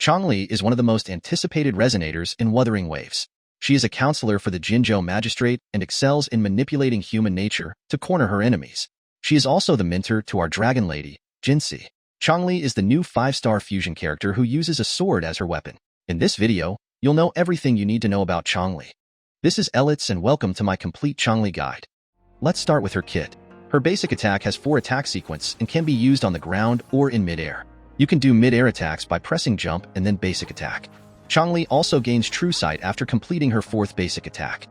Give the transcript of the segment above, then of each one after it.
Changli is one of the most anticipated resonators in Wuthering Waves. She is a counselor for the Jinzhou magistrate and excels in manipulating human nature to corner her enemies. She is also the mentor to our dragon lady, Jinsi. Changli is the new 5-star fusion character who uses a sword as her weapon. In this video, you'll know everything you need to know about Changli. This is Elitz and welcome to my complete Changli guide. Let's start with her kit. Her basic attack has 4 attack sequence and can be used on the ground or in mid-air. You can do mid-air attacks by pressing jump and then basic attack. Changli also gains True Sight after completing her 4th basic attack.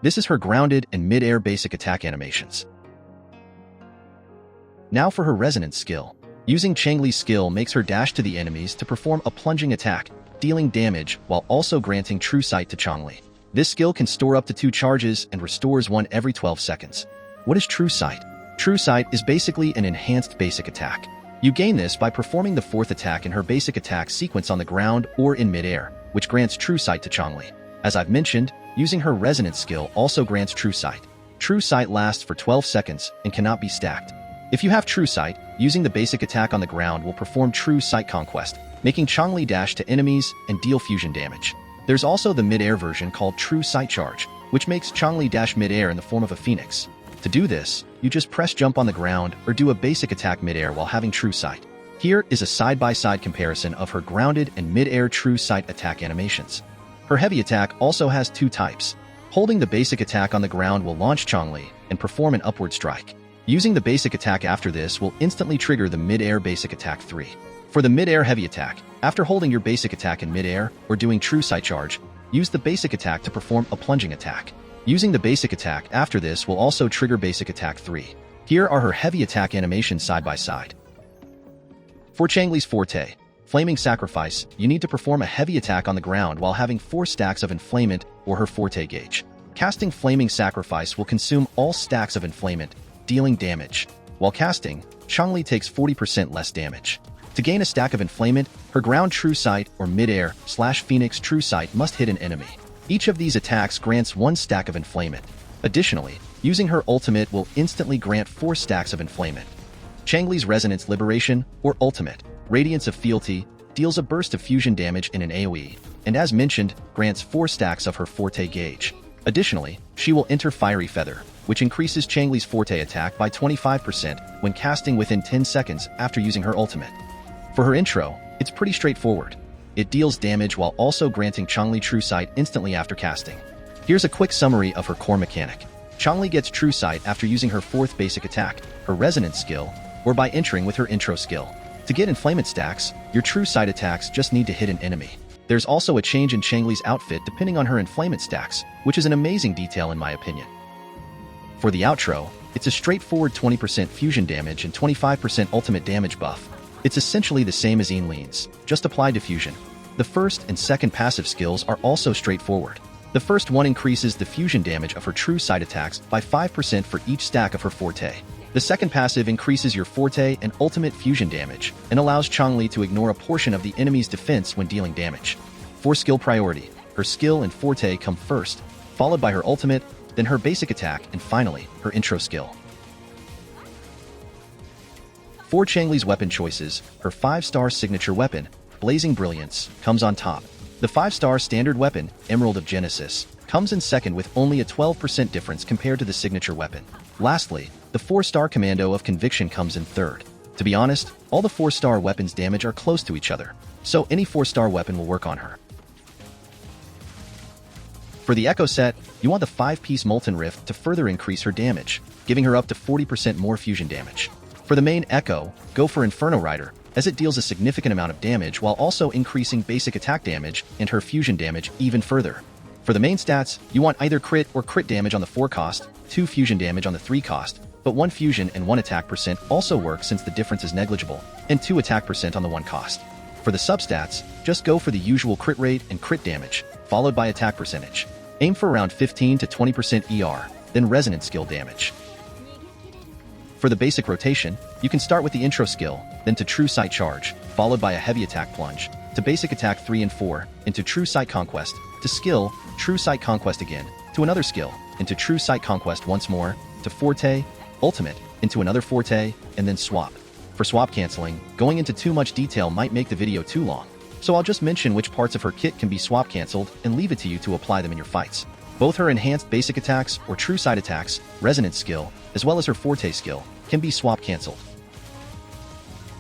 This is her grounded and mid-air basic attack animations. Now for her resonance skill. Using Changli's skill makes her dash to the enemies to perform a plunging attack, dealing damage while also granting True Sight to Changli. This skill can store up to 2 charges and restores 1 every 12 seconds. What is True Sight? True Sight is basically an enhanced basic attack. You gain this by performing the 4th attack in her basic attack sequence on the ground or in mid-air, which grants True Sight to Changli. As I've mentioned, using her resonance skill also grants True Sight. True Sight lasts for 12 seconds and cannot be stacked. If you have True Sight, using the basic attack on the ground will perform True Sight Conquest, making Changli dash to enemies and deal fusion damage. There's also the mid-air version called True Sight Charge, which makes Changli dash mid-air in the form of a phoenix. To do this, you just press jump on the ground or do a basic attack mid-air while having True Sight. Here is a side-by-side comparison of her grounded and mid-air True Sight attack animations. Her heavy attack also has 2 types. Holding the basic attack on the ground will launch Changli and perform an upward strike. Using the basic attack after this will instantly trigger the mid-air basic attack 3. For the mid-air heavy attack, after holding your basic attack in mid-air or doing True Sight Charge, use the basic attack to perform a plunging attack. Using the basic attack after this will also trigger basic attack 3. Here are her heavy attack animations side by side. For Changli's forte, Flaming Sacrifice, you need to perform a heavy attack on the ground while having 4 stacks of Inflamment or her forte gauge. Casting Flaming Sacrifice will consume all stacks of Inflamment, dealing damage. While casting, Changli takes 40% less damage. To gain a stack of Inflamment, her ground True Sight or mid-air / Phoenix True Sight must hit an enemy. Each of these attacks grants 1 stack of Inflamment. Additionally, using her ultimate will instantly grant 4 stacks of Inflamment. Changli's Resonance Liberation, or Ultimate, Radiance of Fealty, deals a burst of fusion damage in an AoE, and as mentioned, grants 4 stacks of her Forte gauge. Additionally, she will enter Fiery Feather, which increases Changli's Forte attack by 25% when casting within 10 seconds after using her ultimate. For her intro, it's pretty straightforward. It deals damage while also granting Changli True Sight instantly after casting. Here's a quick summary of her core mechanic. Changli gets True Sight after using her 4th basic attack, her Resonance skill, or by entering with her intro skill. To get Inflamment stacks, your True Sight attacks just need to hit an enemy. There's also a change in Changli's outfit depending on her Inflamment stacks, which is an amazing detail in my opinion. For the outro, it's a straightforward 20% fusion damage and 25% ultimate damage buff. It's essentially the same as Enlean's, just applied to fusion. The first and second passive skills are also straightforward. The first one increases the fusion damage of her True Sight attacks by 5% for each stack of her Forte. The second passive increases your Forte and ultimate fusion damage and allows Changli to ignore a portion of the enemy's defense when dealing damage. For skill priority, her skill and Forte come first, followed by her ultimate, then her basic attack, and finally, her intro skill. For Changli's weapon choices, her 5-star signature weapon, Blazing Brilliance, comes on top. The 5-star standard weapon, Emerald of Genesis, comes in second with only a 12% difference compared to the signature weapon. Lastly, the 4-star Commando of Conviction comes in third. To be honest, all the 4-star weapons' damage are close to each other, so any 4-star weapon will work on her. For the Echo set, you want the 5-piece Molten Rift to further increase her damage, giving her up to 40% more fusion damage. For the main Echo, go for Inferno Rider, as it deals a significant amount of damage while also increasing basic attack damage and her fusion damage even further. For the main stats, you want either crit or crit damage on the 4 cost, 2 fusion damage on the 3 cost, but 1 fusion and 1 attack percent also work since the difference is negligible, and 2 attack percent on the 1 cost. For the substats, just go for the usual crit rate and crit damage, followed by attack percentage. Aim for around 15 to 20% ER, then resonance skill damage. For the basic rotation, you can start with the intro skill, then to True Sight Charge, followed by a heavy attack plunge, to basic attack 3 and 4, into True Sight Conquest, to skill, True Sight Conquest again, to another skill, into True Sight Conquest once more, to Forte, Ultimate, into another Forte, and then swap. For swap canceling, going into too much detail might make the video too long. so I'll just mention which parts of her kit can be swap cancelled and leave it to you to apply them in your fights. Both her enhanced basic attacks or true sight attacks, resonance skill, as well as her forte skill, can be swap cancelled.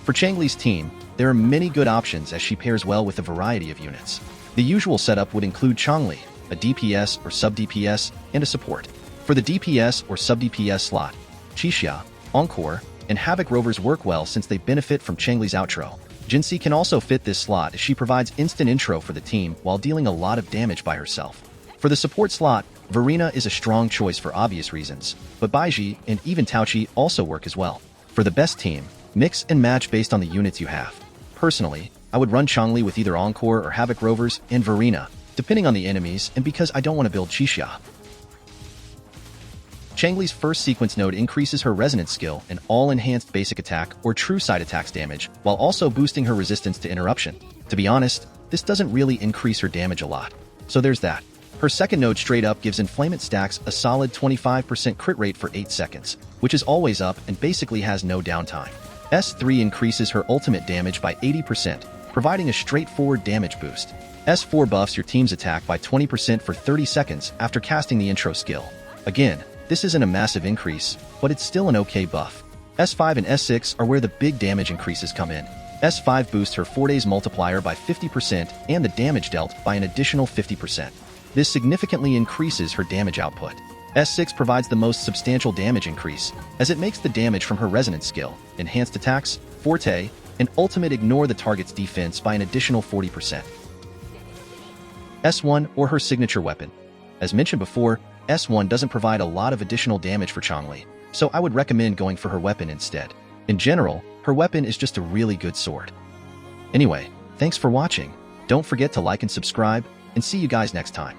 For Changli's team, there are many good options as she pairs well with a variety of units. The usual setup would include Changli, a DPS or sub-DPS, and a support. For the DPS or sub-DPS slot, Xixia, Encore, and Havoc Rovers work well since they benefit from Changli's outro. Jinxi can also fit this slot as she provides instant intro for the team while dealing a lot of damage by herself. For the support slot, Verena is a strong choice for obvious reasons, but Baizhi and even Taochi also work as well. For the best team, mix and match based on the units you have. Personally, I would run Changli with either Encore or Havoc Rovers and Verena, depending on the enemies and because I don't want to build Xixia. Changli's first sequence node increases her resonance skill and all enhanced basic attack or true sight attacks damage, while also boosting her resistance to interruption. To be honest, this doesn't really increase her damage a lot. So there's that. Her second node straight up gives Inflamant Stacks a solid 25% crit rate for 8 seconds, which is always up and basically has no downtime. S3 increases her ultimate damage by 80%, providing a straightforward damage boost. S4 buffs your team's attack by 20% for 30 seconds after casting the intro skill. Again, this isn't a massive increase, but it's still an okay buff. S5 and S6 are where the big damage increases come in. S5 boosts her 4 days multiplier by 50% and the damage dealt by an additional 50%. This significantly increases her damage output. S6 provides the most substantial damage increase, as it makes the damage from her resonance skill, enhanced attacks, forte, and ultimate ignore the target's defense by an additional 40%. S1 or her signature weapon. As mentioned before, S1 doesn't provide a lot of additional damage for Changli, so I would recommend going for her weapon instead. In general, her weapon is just a really good sword. Anyway, thanks for watching. Don't forget to like and subscribe, and see you guys next time.